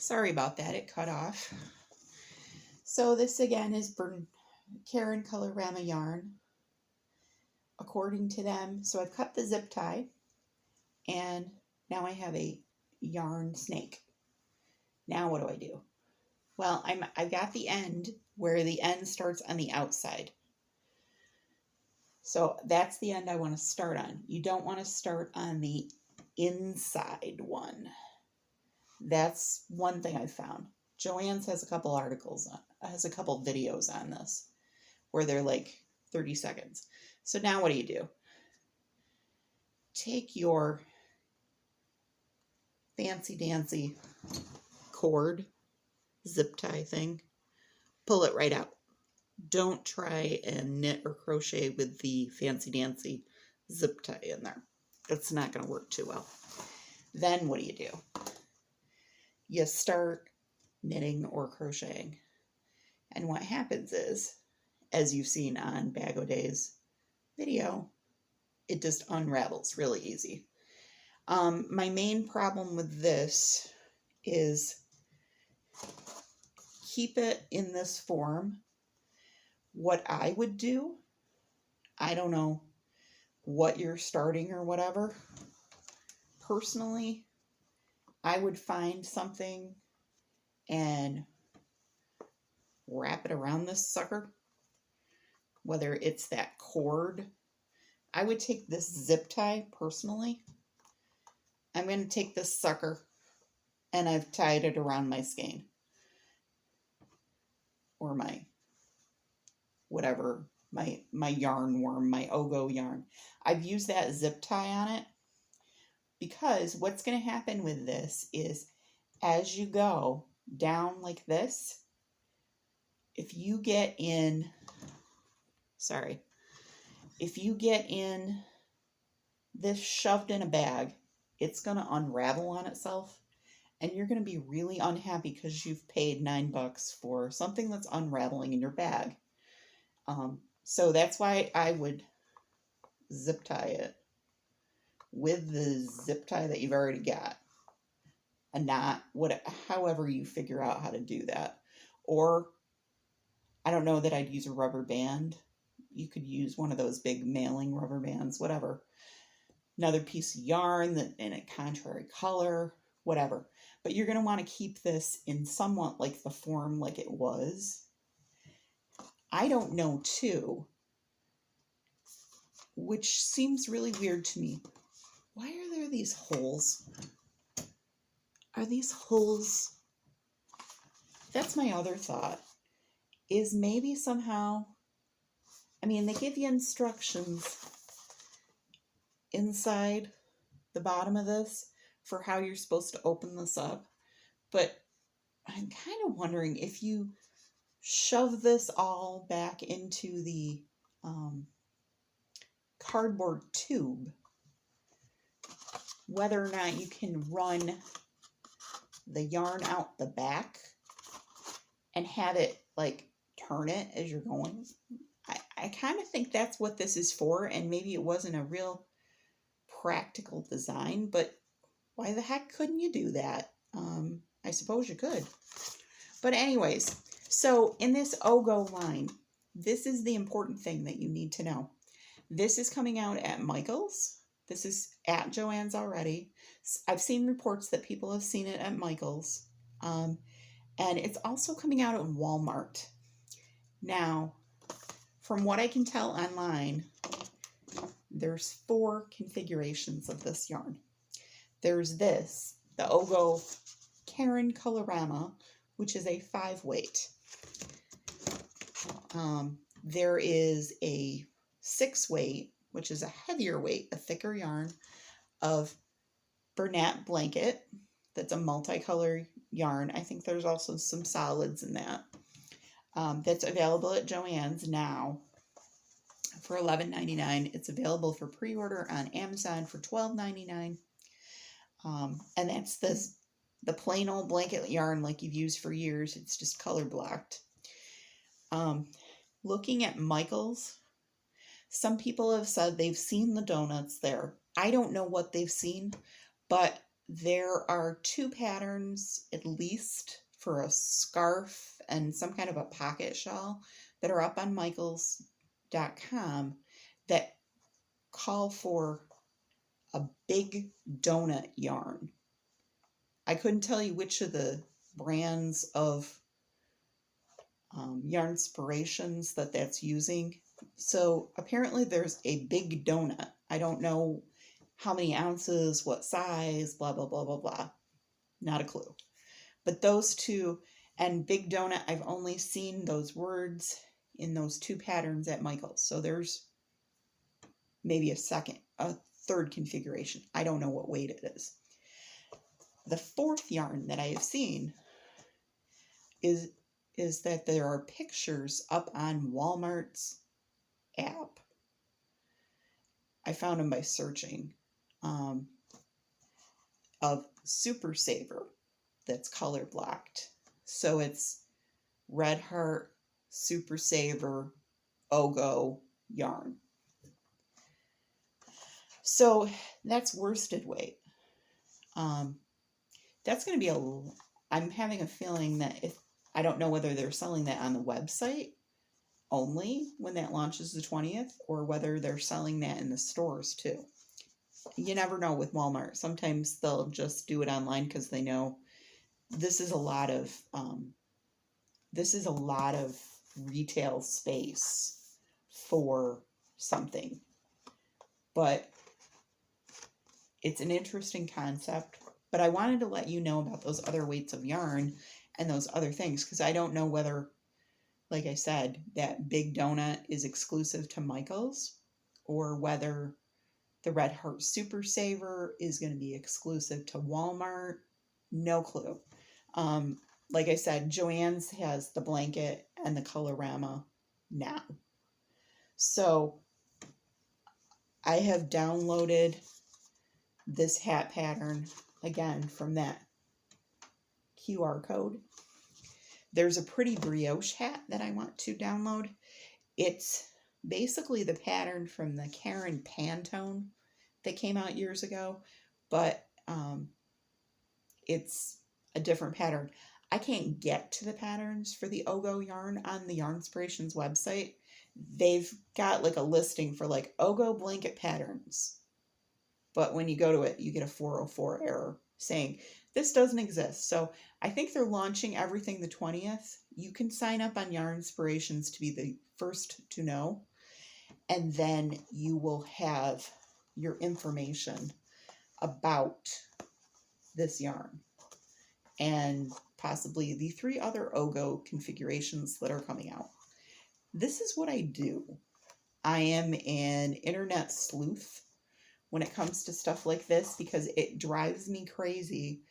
Sorry about that, it cut off. So this again is Caron Colorama yarn, according to them. So I've cut the zip tie, and now I have a yarn snake. Now what do I do? Well, I've got the end where the end starts on the outside. So that's the end I want to start on. You don't want to start on the inside one. That's one thing I found. Joann's has a couple videos on this where they're like 30 seconds. So now what do? Take your fancy dancy cord, zip tie thing, pull it right out. Don't try and knit or crochet with the fancy dancy zip tie in there. It's not going to work too well. Then what do? You start knitting or crocheting. And what happens is, as you've seen on Bag O'Day's video, it just unravels really easy. My main problem with this is keep it in this form. What I would do, I don't know what you're starting or whatever. Personally, I would find something and wrap it around this sucker. Whether it's that cord. I would take this zip tie personally. I'm going to take this sucker and I've tied it around my skein. Or my whatever, my yarn worm, my Ogo yarn. I've used that zip tie on it because what's going to happen with this is as you go down like this, if you get in this shoved in a bag, it's going to unravel on itself. And you're going to be really unhappy because you've paid $9 for something that's unraveling in your bag. So that's why I would zip tie it with the zip tie that you've already got. A knot, however you figure out how to do that. Or, I don't know that I'd use a rubber band. You could use one of those big mailing rubber bands, whatever. Another piece of yarn in a contrary color, whatever. But you're going to want to keep this in somewhat like the form like it was. I don't know too, which seems really weird to me. Why are there these holes? Are these holes? That's my other thought. Is maybe somehow, they give you instructions inside the bottom of this for how you're supposed to open this up. But I'm kind of wondering if you shove this all back into the cardboard tube, whether or not you can run the yarn out the back and have it like turn it as you're going. I kind of think that's what this is for, and maybe it wasn't a real practical design, but why the heck couldn't you do that? I suppose you could. But anyways, so in this Ogo line, this is the important thing that you need to know. This is coming out at Michael's. This is at Joann's already. I've seen reports that people have seen it at Michael's. And it's also coming out at Walmart. Now, from what I can tell online, there's 4 configurations of this yarn. There's this, the Ogo Caron Colorama, which is a 5-weight. There is a 6-weight, which is a heavier weight, a thicker yarn of Bernat Blanket. That's a multicolor yarn. I think there's also some solids in that. That's available at Joann's now for $11.99. It's available for pre-order on Amazon for $12.99. And that's the plain old blanket yarn like you've used for years. It's just color blocked. Looking at Michael's, some people have said they've seen the donuts there. I don't know what they've seen, but There are 2 patterns at least for a scarf and some kind of a pocket shawl that are up on Michaels.com that call for a big donut yarn. I couldn't tell you which of the brands of Yarnspirations that's using. So apparently there's a big donut. I don't know how many ounces, what size, blah, blah, blah, blah, blah. Not a clue. But those 2 and big donut, I've only seen those words in those 2 patterns at Michael's. So there's maybe a third configuration. I don't know what weight it is. The 4th yarn that I have seen is that there are pictures up on Walmart's app. I found them by searching of Super Saver that's color blocked. So it's Red Heart, Super Saver, Ogo yarn. So that's worsted weight. That's going to be I'm having a feeling that I don't know whether they're selling that on the website only when that launches the 20th or whether they're selling that in the stores too. You never know with Walmart. Sometimes they'll just do it online because they know this is a lot of retail space for something. But it's an interesting concept. But I wanted to let you know about those other weights of yarn and those other things because I don't know whether, like I said, that big donut is exclusive to Michael's or whether the Red Heart Super Saver is going to be exclusive to Walmart. No clue. Like I said, Joann's has the blanket and the Colorama now. So I have downloaded this hat pattern again from that QR code. There's a pretty brioche hat that I want to download. It's basically the pattern from the Caron Pantone that came out years ago, but it's a different pattern. I can't get to the patterns for the Ogo yarn on the Yarnspirations website. They've got like a listing for like Ogo blanket patterns. But when you go to it, you get a 404 error saying this doesn't exist. So I think they're launching everything the 20th. You can sign up on Yarnspirations to be the first to know. And then you will have your information about this yarn and possibly the 3 other Ogo configurations that are coming out. This is what I do. I am an internet sleuth when it comes to stuff like this because it drives me crazy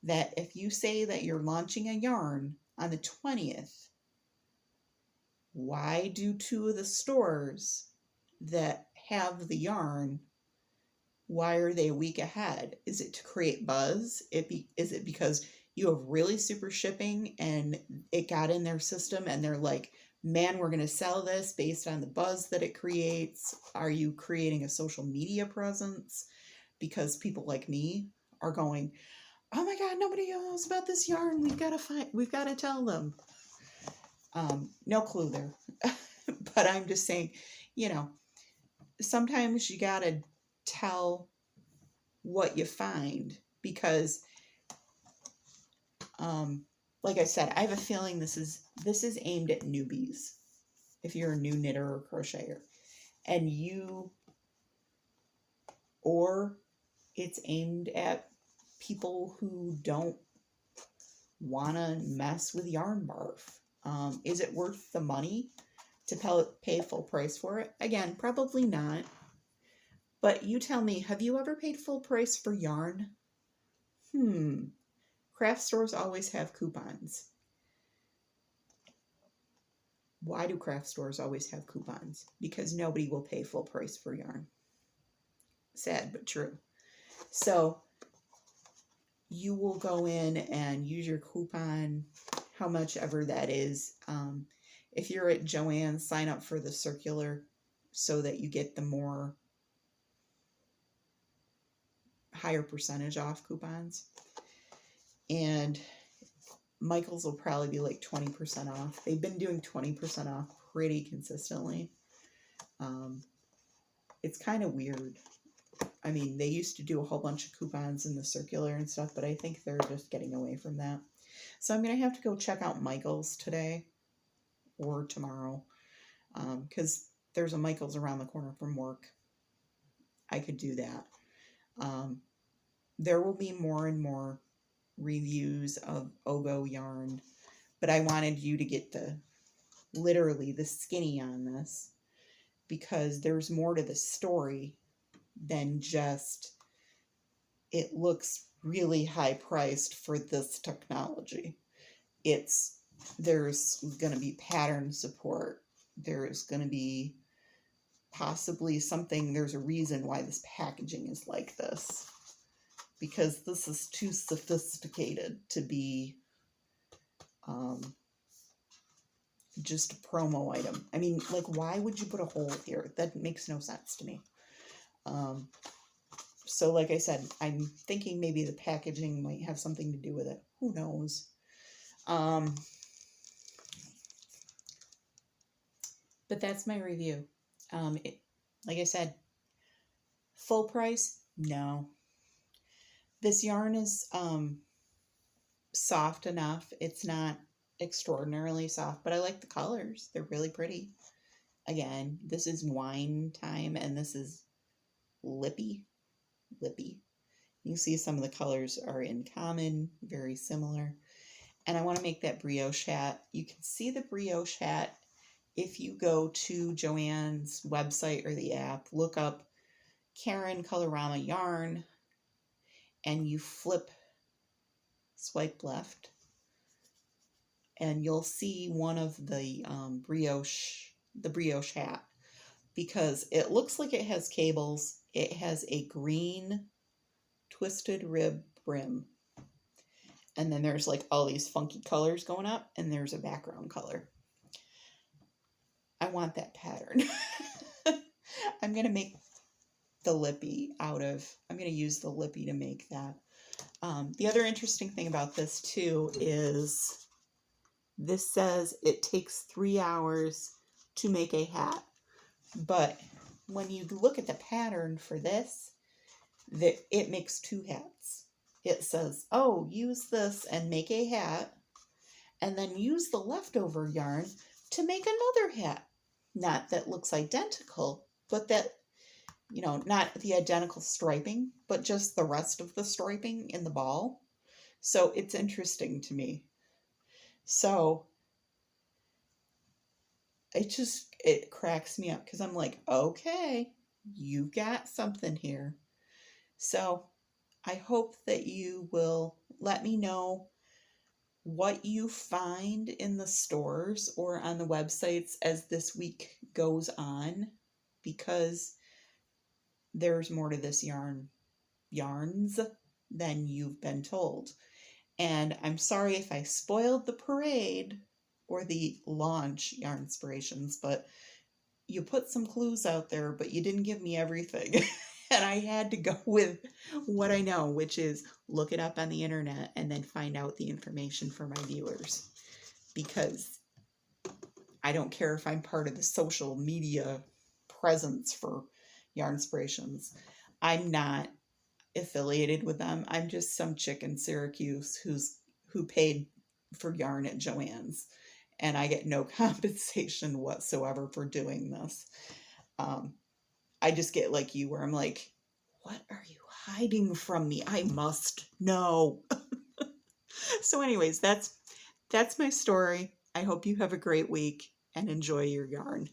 that if you say that you're launching a yarn on the 20th, why do 2 of the stores that have the yarn, why are they a week ahead? Is it to create buzz? Is it because you have really super shipping and it got in their system and they're like, man, we're going to sell this based on the buzz that it creates? Are you creating a social media presence? Because people like me are going, oh my God, nobody knows about this yarn. We've got to tell them. No clue there. But I'm just saying, sometimes you got to tell what you find because like I said, I have a feeling this is aimed at newbies. If you're a new knitter or crocheter and or it's aimed at people who don't want to mess with yarn barf. Is it worth the money to pay full price for it? Again, probably not. But you tell me, have you ever paid full price for yarn? Craft stores always have coupons. Why do craft stores always have coupons? Because nobody will pay full price for yarn. Sad, but true. So you will go in and use your coupon, how much ever that is. If you're at Joann, sign up for the circular so that you get the more higher percentage off coupons. And Michael's will probably be like 20% off. They've been doing 20% off pretty consistently. It's kind of weird. I mean, they used to do a whole bunch of coupons in the circular and stuff, but I think they're just getting away from that. So I'm going to have to go check out Michael's today or tomorrow, because there's a Michael's around the corner from work. I could do that. There will be more and more reviews of Ogo yarn, but I wanted you to get literally the skinny on this, because there's more to the story than just it looks really high priced for this technology. There's going to be pattern support. There's going to be possibly something, there's a reason why this packaging is like this, because this is too sophisticated to be just a promo item. I mean, like, why would you put a hole here? That makes no sense to me. So like I said, I'm thinking maybe the packaging might have something to do with it. Who knows? But that's my review. Like I said, full price? No. This yarn is soft enough. It's not extraordinarily soft, but I like the colors. They're really pretty. Again, this is wine time, and this is lippy. You see some of the colors are in common, very similar. And I want to make that brioche hat. You can see the brioche hat if you go to Joann's website or the app, look up Caron Colorama yarn, and you swipe left, and you'll see one of the brioche hat, because it looks like it has cables. It has a green twisted rib brim, and then there's like all these funky colors going up, and there's a background color. I want that pattern. I'm going to make the lippy I'm going to use the lippy to make that. The other interesting thing about this too is this says it takes 3 hours to make a hat. But when you look at the pattern for this, it makes 2 hats. It says, oh, use this and make a hat, and then use the leftover yarn to make another hat. Not that looks identical, but that, not the identical striping, but just the rest of the striping in the ball. So it's interesting to me. So it cracks me up, because I'm like, okay, you got something here. So I hope that you will let me know what you find in the stores or on the websites as this week goes on, because there's more to this yarns than you've been told. And I'm sorry if I spoiled the parade or the launch Yarnspirations, but you put some clues out there, but you didn't give me everything. And I had to go with what I know, which is look it up on the internet and then find out the information for my viewers. Because I don't care if I'm part of the social media presence for Yarnspirations. I'm not affiliated with them. I'm just some chick in Syracuse who paid for yarn at Joann's, and I get no compensation whatsoever for doing this. I just get like you, where I'm like, what are you hiding from me? I must know. So anyways, that's my story. I hope you have a great week and enjoy your yarn.